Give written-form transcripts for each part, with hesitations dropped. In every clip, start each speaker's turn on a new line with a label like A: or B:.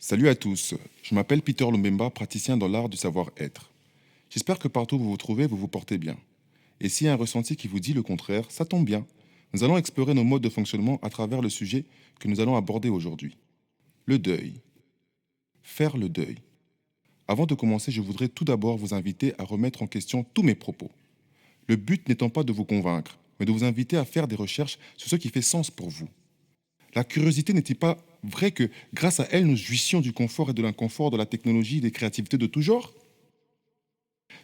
A: Salut à tous, je m'appelle Peter Lumbemba, praticien dans l'art du savoir-être. J'espère que partout où vous vous trouvez, vous vous portez bien. Et s'il y a un ressenti qui vous dit le contraire, ça tombe bien. Nous allons explorer nos modes de fonctionnement à travers le sujet que nous allons aborder aujourd'hui. Le deuil. Faire le deuil. Avant de commencer, je voudrais tout d'abord vous inviter à remettre en question tous mes propos. Le but n'étant pas de vous convaincre, mais de vous inviter à faire des recherches sur ce qui fait sens pour vous. La curiosité n'est-il pas vrai que grâce à elle, nous jouissions du confort et de l'inconfort de la technologie et des créativités de tout genre?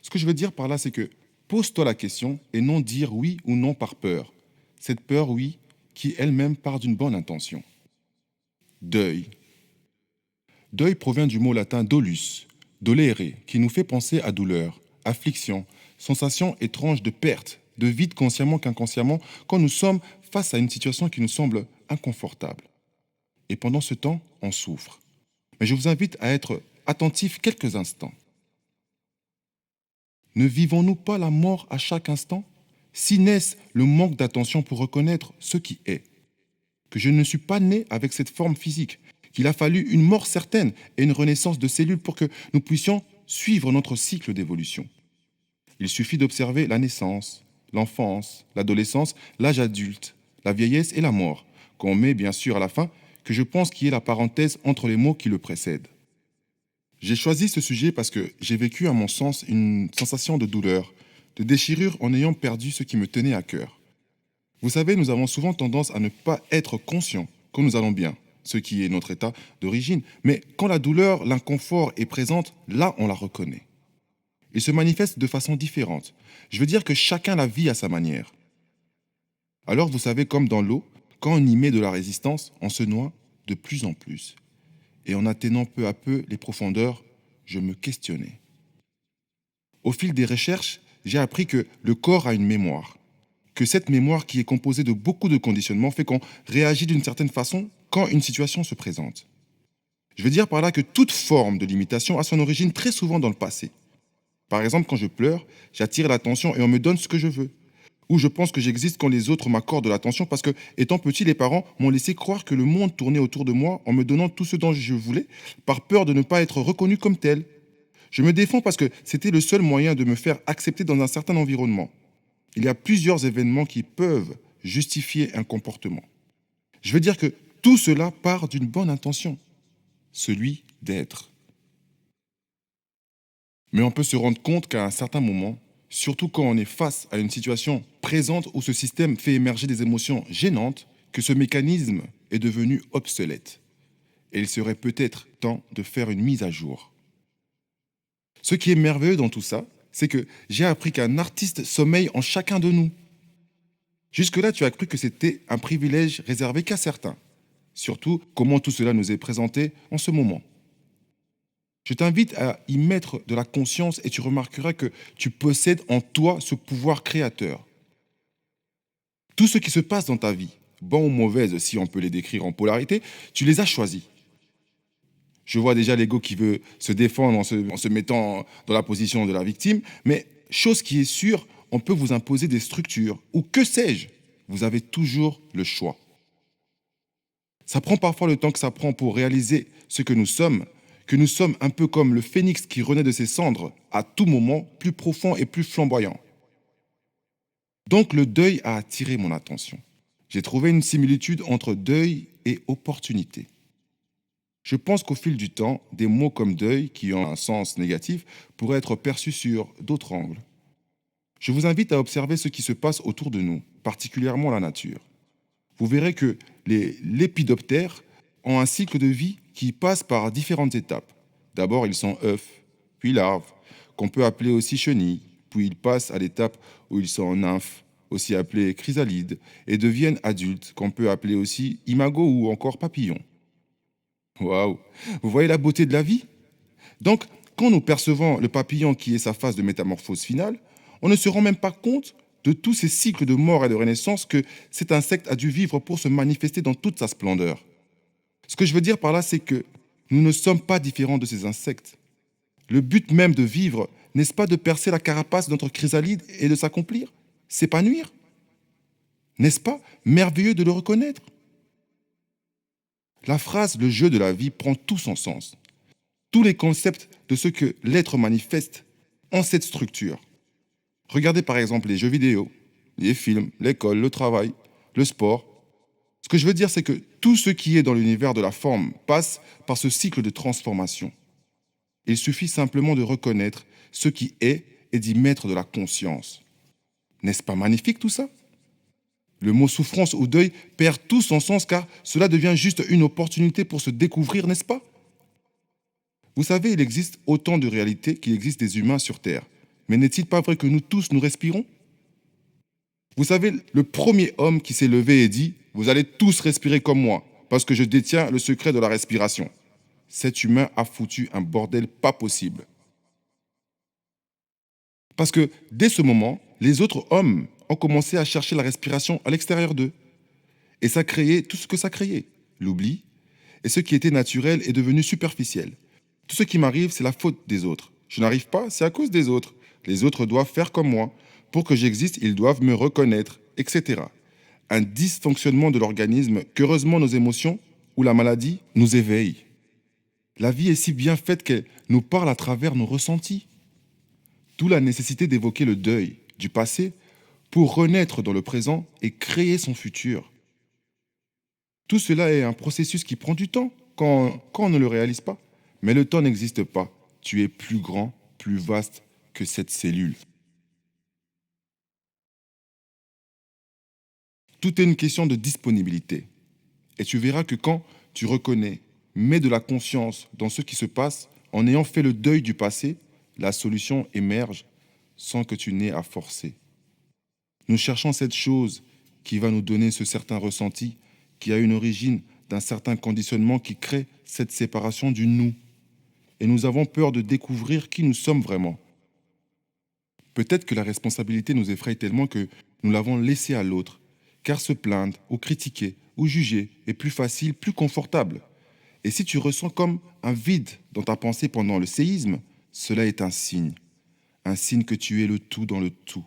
A: Ce que je veux dire par là, c'est que pose-toi la question et non dire oui ou non par peur. Cette peur, oui, qui elle-même part d'une bonne intention. Deuil. Deuil provient du mot latin dolus, dolere, qui nous fait penser à douleur, affliction, sensation étrange de perte, de vide consciemment qu'inconsciemment, quand nous sommes face à une situation qui nous semble inconfortable. Et pendant ce temps, on souffre. Mais je vous invite à être attentif quelques instants. Ne vivons-nous pas la mort à chaque instant? Si n'est-ce le manque d'attention pour reconnaître ce qui est? Que je ne suis pas né avec cette forme physique, qu'il a fallu une mort certaine et une renaissance de cellules pour que nous puissions suivre notre cycle d'évolution. Il suffit d'observer la naissance, l'enfance, l'adolescence, l'âge adulte, la vieillesse et la mort, qu'on met bien sûr à la fin, que je pense qui est la parenthèse entre les mots qui le précèdent. J'ai choisi ce sujet parce que j'ai vécu, à mon sens, une sensation de douleur, de déchirure en ayant perdu ce qui me tenait à cœur. Vous savez, nous avons souvent tendance à ne pas être conscients quand nous allons bien, ce qui est notre état d'origine, mais quand la douleur, l'inconfort est présente, là on la reconnaît. Il se manifeste de façon différente. Je veux dire que chacun la vit à sa manière. Alors vous savez, comme dans l'eau, quand on y met de la résistance, on se noie de plus en plus. Et en atteignant peu à peu les profondeurs, je me questionnais. Au fil des recherches, j'ai appris que le corps a une mémoire, que cette mémoire qui est composée de beaucoup de conditionnements fait qu'on réagit d'une certaine façon quand une situation se présente. Je veux dire par là que toute forme de limitation a son origine très souvent dans le passé. Par exemple, quand je pleure, j'attire l'attention et on me donne ce que je veux. Ou je pense que j'existe quand les autres m'accordent de l'attention parce que, étant petit, les parents m'ont laissé croire que le monde tournait autour de moi en me donnant tout ce dont je voulais, par peur de ne pas être reconnu comme tel. Je me défends parce que c'était le seul moyen de me faire accepter dans un certain environnement. Il y a plusieurs événements qui peuvent justifier un comportement. Je veux dire que tout cela part d'une bonne intention, celui d'être. Mais on peut se rendre compte qu'à un certain moment, surtout quand on est face à une situation présente où ce système fait émerger des émotions gênantes, que ce mécanisme est devenu obsolète. Et il serait peut-être temps de faire une mise à jour. Ce qui est merveilleux dans tout ça, c'est que j'ai appris qu'un artiste sommeille en chacun de nous. Jusque-là, tu as cru que c'était un privilège réservé qu'à certains. Surtout, comment tout cela nous est présenté en ce moment. Je t'invite à y mettre de la conscience et tu remarqueras que tu possèdes en toi ce pouvoir créateur. Tout ce qui se passe dans ta vie, bon ou mauvaise, si on peut les décrire en polarité, tu les as choisis. Je vois déjà l'ego qui veut se défendre en se mettant dans la position de la victime, mais chose qui est sûre, on peut vous imposer des structures, ou que sais-je, vous avez toujours le choix. Ça prend parfois le temps que ça prend pour réaliser ce que nous sommes un peu comme le phénix qui renaît de ses cendres, à tout moment, plus profond et plus flamboyant. Donc le deuil a attiré mon attention. J'ai trouvé une similitude entre deuil et opportunité. Je pense qu'au fil du temps, des mots comme deuil, qui ont un sens négatif, pourraient être perçus sur d'autres angles. Je vous invite à observer ce qui se passe autour de nous, particulièrement la nature. Vous verrez que les lépidoptères ont un cycle de vie qui passe par différentes étapes. D'abord, ils sont œufs, puis larves, qu'on peut appeler aussi chenilles, puis ils passent à l'étape où ils sont nymphes, aussi appelées chrysalides, et deviennent adultes, qu'on peut appeler aussi imagos ou encore papillons. Waouh! Vous voyez la beauté de la vie? Donc, quand nous percevons le papillon qui est sa phase de métamorphose finale, on ne se rend même pas compte de tous ces cycles de mort et de renaissance que cet insecte a dû vivre pour se manifester dans toute sa splendeur. Ce que je veux dire par là, c'est que nous ne sommes pas différents de ces insectes. Le but même de vivre, n'est-ce pas de percer la carapace de notre chrysalide et de s'accomplir? S'épanouir? N'est-ce pas merveilleux de le reconnaître? La phrase «le jeu de la vie» prend tout son sens. Tous les concepts de ce que l'être manifeste ont cette structure. Regardez par exemple les jeux vidéo, les films, l'école, le travail, le sport. Ce que je veux dire, c'est que tout ce qui est dans l'univers de la forme passe par ce cycle de transformation. Il suffit simplement de reconnaître ce qui est et d'y mettre de la conscience. N'est-ce pas magnifique tout ça? Le mot souffrance ou deuil perd tout son sens car cela devient juste une opportunité pour se découvrir, n'est-ce pas? Vous savez, il existe autant de réalités qu'il existe des humains sur Terre. Mais n'est-il pas vrai que nous tous, nous respirons? Vous savez, le premier homme qui s'est levé et dit «Vous allez tous respirer comme moi, parce que je détiens le secret de la respiration». Cet humain a foutu un bordel pas possible. Parce que dès ce moment, les autres hommes ont commencé à chercher la respiration à l'extérieur d'eux. Et ça créait tout ce que ça créait. L'oubli. Et ce qui était naturel est devenu superficiel. Tout ce qui m'arrive, c'est la faute des autres. Je n'arrive pas, c'est à cause des autres. Les autres doivent faire comme moi. Pour que j'existe, ils doivent me reconnaître, etc. Un dysfonctionnement de l'organisme qu'heureusement nos émotions ou la maladie nous éveillent. La vie est si bien faite qu'elle nous parle à travers nos ressentis. D'où la nécessité d'évoquer le deuil du passé pour renaître dans le présent et créer son futur. Tout cela est un processus qui prend du temps quand on ne le réalise pas. Mais le temps n'existe pas. Tu es plus grand, plus vaste que cette cellule. Tout est une question de disponibilité. Et tu verras que quand tu reconnais, mets de la conscience dans ce qui se passe, en ayant fait le deuil du passé, la solution émerge sans que tu n'aies à forcer. Nous cherchons cette chose qui va nous donner ce certain ressenti, qui a une origine d'un certain conditionnement qui crée cette séparation du nous. Et nous avons peur de découvrir qui nous sommes vraiment. Peut-être que la responsabilité nous effraie tellement que nous l'avons laissée à l'autre, car se plaindre ou critiquer ou juger est plus facile, plus confortable. Et si tu ressens comme un vide dans ta pensée pendant le séisme, cela est un signe que tu es le tout dans le tout,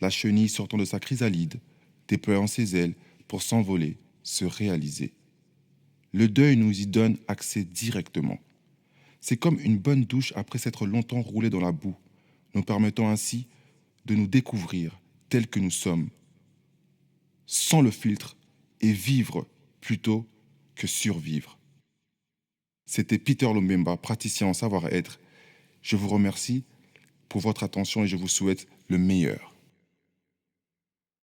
A: la chenille sortant de sa chrysalide, déployant ses ailes pour s'envoler, se réaliser. Le deuil nous y donne accès directement. C'est comme une bonne douche après s'être longtemps roulé dans la boue, nous permettant ainsi de nous découvrir tels que nous sommes, sans le filtre, et vivre plutôt que survivre. C'était Peter Lombemba, praticien en savoir-être. Je vous remercie pour votre attention et je vous souhaite le meilleur.